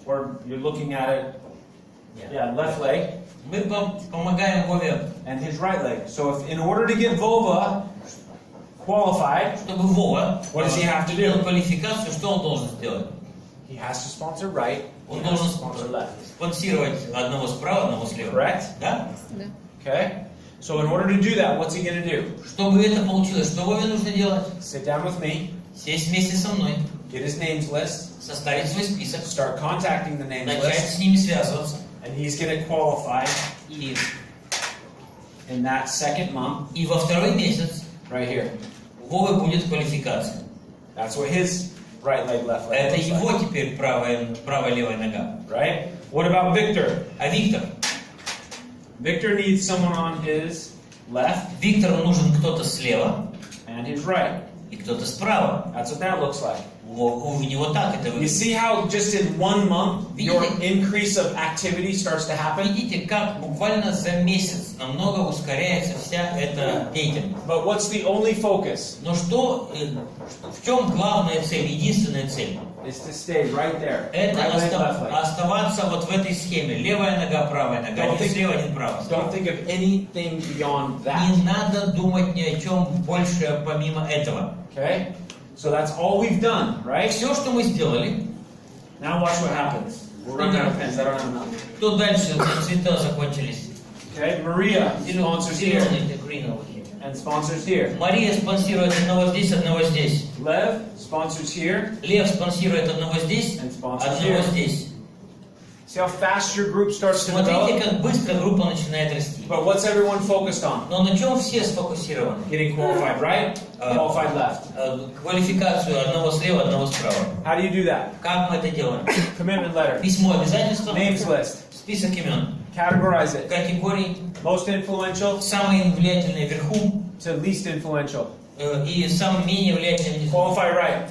or you're looking at it, yeah, left leg, Мы помогаем Вове, and his right leg. So if in order to get Vova qualified, чтобы Вова what does he have to имел do? квалификацию, что он должен сделать? He has to sponsor right, Он he has должен to sponsor left. спонсировать одного справа, одного слева. Correct? Да? Okay? So in order to do that, what's he going to do? Чтобы это получилось, что Вове нужно делать? Sit down with me, Сесть вместе со мной, get his names list, составить свой список, start contacting the names начать list, с ними связываться. and he's going to qualify И in that second month во второй месяц right here. у Вовы будет квалификация. That's what his right leg, left leg Это looks его like, теперь правая левая нога. right? What about Victor? А Виктор? Victor needs someone on his left Виктору нужен кто-то слева and his right. и кто-то справа. That's what that looks like. У него так это You выглядит. see how just in 1 month your increase of activity starts to happen? Видите, как буквально за месяц намного ускоряется вся эта деятельность. But what's the only focus? Но что, в чем главная цель, единственная цель? Is to stay right there. Это Right leg, left leg. оставаться вот в этой схеме. Левая нога, правая нога. Don't Один think- слева, один право. Don't think of anything beyond that. Не надо думать ни о чем больше помимо этого. Okay? So that's all we've done, right? Все, что мы сделали, Now watch what happens. We're running out of pens. I don't have enough. то дальше цвета закончились. Okay? Maria sponsors here Зеленый, the green over here. and sponsors here. Мария спонсирует одного здесь, одного здесь. Lev sponsors here Лев спонсирует одного здесь, and sponsors одного here. здесь. See how fast your group starts to Смотрите, develop? как быстро группа начинает расти. But what's everyone focused on? Но на чем все сфокусированы? Getting qualified right, qualified left. Квалификацию одного слева, одного справа. How do you do that? Как мы это делаем? Commitment letter, Письмо обязательства, names list, список имен, categorize it. категорий, Most influential самые влиятельные вверху to least influential. И самые менее влиятельные внизу. Qualify right.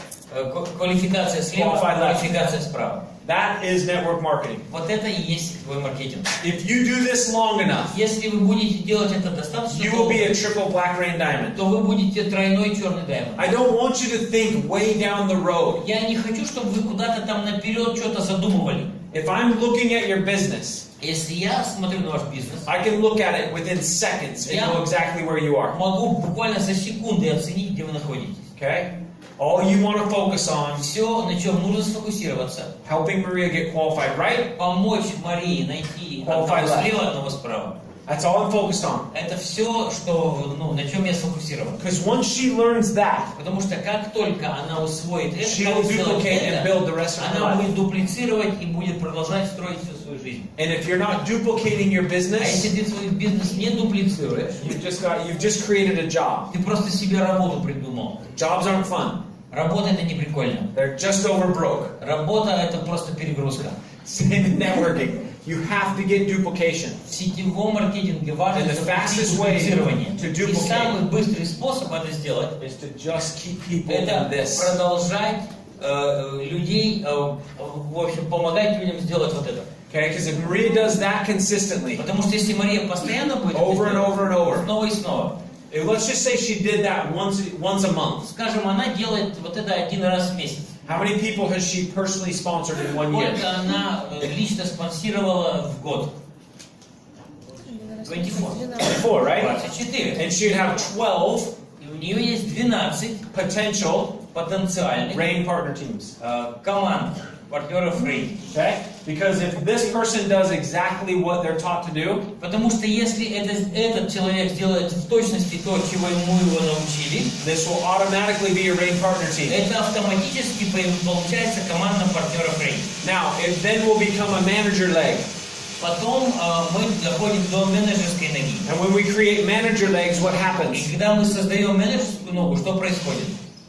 Квалификация слева, Qualified left. квалификация справа. That is network marketing. Вот это и есть сетевой маркетинг. If you do this long enough, Если вы будете делать это достаточно you will be долго, a triple black rain diamond. то вы будете тройной черный даймонд. I don't want you to think way down the road. Я не хочу, чтобы вы куда-то там наперед что-то задумывали. If I'm looking at your business, Если я смотрю на ваш бизнес, I can look at it within seconds and Yeah. know exactly where you are. могу буквально за секунды оценить, где вы находитесь. Okay? All you want to focus on Все, на чем нужно сфокусироваться, helping Maria get qualified right. помочь Марии найти одного Qualified left. слева, одного справа. That's all I'm focused on. Это все, что, на чем я сфокусирован. Because once she learns that, Потому что как только она усвоит это, she как will сделать duplicate and это, build the rest of her она life. будет дуплицировать и будет продолжать строить всю свою жизнь. And if you're not duplicating your А business, если ты свой бизнес не дуплицируешь, you've just created a job. ты просто себе работу придумал. Jobs aren't fun. Работа это не прикольно. They're just over broke. Работа это просто перегрузка. Same in networking. You have to get duplication. В сетевом маркетинге важно And the fastest way дуплицирование. to И duplicate самый быстрый способ это сделать, is to just keep people in это this. продолжать людей, в общем, помогать людям сделать вот это. Okay? Because if Maria does that consistently, Потому что если Мария постоянно будет over and это over and over, делать, снова и снова, let's just say she did that once a month. скажем, она делает вот это один раз в месяц. How many people has she personally sponsored in 1 year? Сколько она лично спонсировала в год? 24. 24, right? 24. And she'd have 12 И у нее есть 12 potential потенциальных rain partner teams. команд, партнеров Рай. Okay? Because if this person does exactly what they're taught to do, Потому что если этот человек сделает в точности то, чего ему его научили, this will automatically be a rain partner team. это автоматически получается команда партнеров Рай. Now, it then will become a manager leg. Потом мы доходим до менеджерской ноги. And when we create manager legs, what И happens? когда мы создаем менеджерскую ногу, что происходит?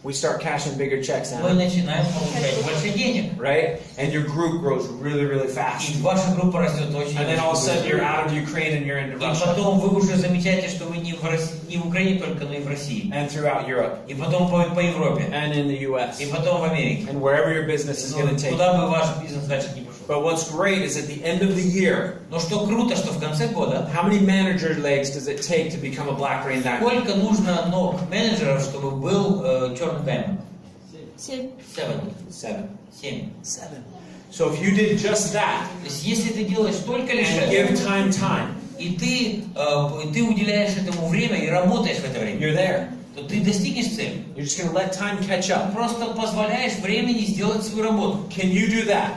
We start cashing bigger checks Мы now, начинаем получать больше денег. right? And your group grows really, really И fast. ваша группа растет очень And then all of a sudden you're быстро. out of Ukraine and you're into И Russia потом вы уже замечаете, что вы не в Украине только, но и в России. and throughout Europe И потом по Европе. and in the US И потом в Америке. and wherever your business is going to take you. Куда бы ваш бизнес дальше не пошел. But what's great is at the end of the year, Но что круто, что в конце года how many manager legs does it take to become a black rain diamond? сколько нужно ног менеджеров, чтобы был черный даймонд? 7. 7. 7. 7. So if you did just that То есть, если ты делаешь только лишь and это, give time, и ты уделяешь этому время и работаешь в это время, you're there. то ты достигнешь цели. You're just going to let time catch up. Просто позволяешь времени сделать свою работу. Can you do that?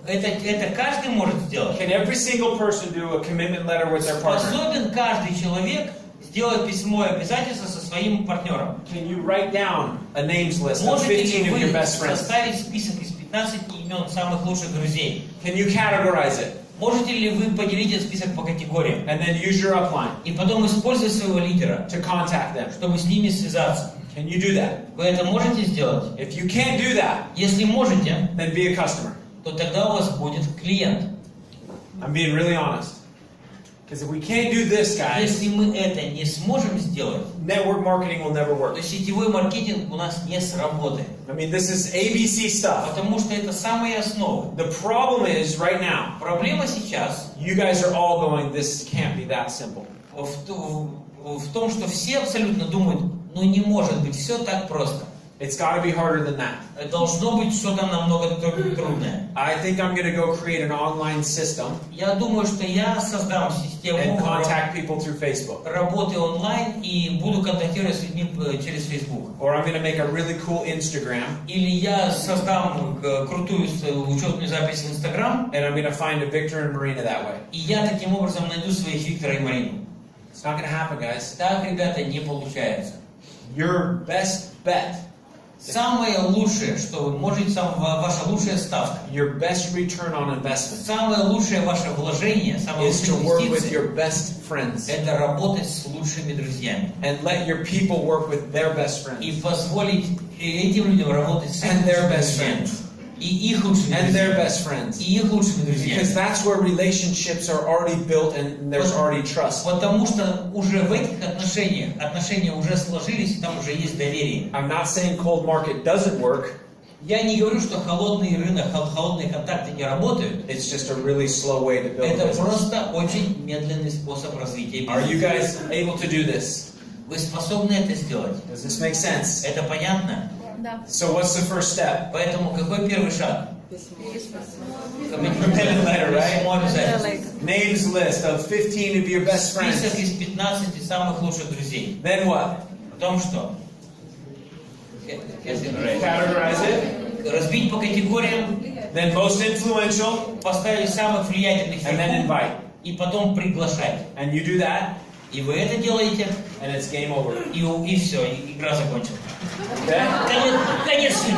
Это каждый может сделать. Can every single person do a commitment letter with their partner? Способен каждый человек сделать письмо обязательства со своим партнером. Can you write down a names list of Можете 15 ли of your вы best friends? составить список из 15 имен самых лучших друзей? Can you categorize it? Можете ли вы поделить этот список по категориям? And then use your upline И потом использовать своего лидера, to contact them. чтобы с ними связаться? Can you do that? Вы это можете сделать? If you can't do that, Если можете, then be a customer. то тогда у вас будет клиент. I'm being really honest. Because if we can't do this, guys, Если мы это не сможем сделать, network marketing will never work. то сетевой маркетинг у нас не сработает. I mean, this is ABC stuff. Потому что это самые основы. The problem is, right now, Проблема сейчас you guys are all going, this can't be that simple. в том, что все абсолютно думают, ну не может быть все так просто. It's got to be harder than that. Должно быть что-то намного трудное. I think I'm going to go create an online system Я думаю, что я создам and систему contact people through Facebook. работы онлайн и буду контактировать с людьми через Facebook. Or I'm going to make a really cool Instagram Или я создам крутую учетную запись в Instagram, and I'm going to find a Victor and Marina that way. и я таким образом найду своих Виктора и Марину. It's not going to happen, guys. Так, ребята, не получается. Your best bet, Самое лучшее, что вы можете, ваша лучшая ставка, your best return on investment самое лучшее ваше вложение, самая is to лучшая work with инвестиция, your best friends это работать с лучшими друзьями. and let your people work with their best И friends позволить этим людям работать с and their лучшими best друзьями. friends И их лучшими and their друзьями. best friends. И их лучшими друзьями. Because that's where relationships are already built and there's already trust. Потому что уже в этих отношениях, отношения уже сложились, и там уже есть доверие. I'm not saying cold market doesn't work. Я не говорю, что холодный рынок, холодные контакты не работают. It's just a really slow way to build a Это business. просто очень медленный способ развития Are you бизнеса. guys able to do this? Вы способны это сделать? Does this make sense? Это понятно? Да. So what's the first step? Поэтому какой первый шаг? Commitment letter, right? Письмо обязательства. Names list of 15 of your best Список friends. из 15 самых лучших друзей. Then what? Потом что? Categorize it. Разбить по категориям, Then most influential. поставить самых влиятельных And then вверху, invite. и потом приглашать. And you do that, И вы это делаете, and it's game over. и все, игра закончилась. Okay? Конец фильма.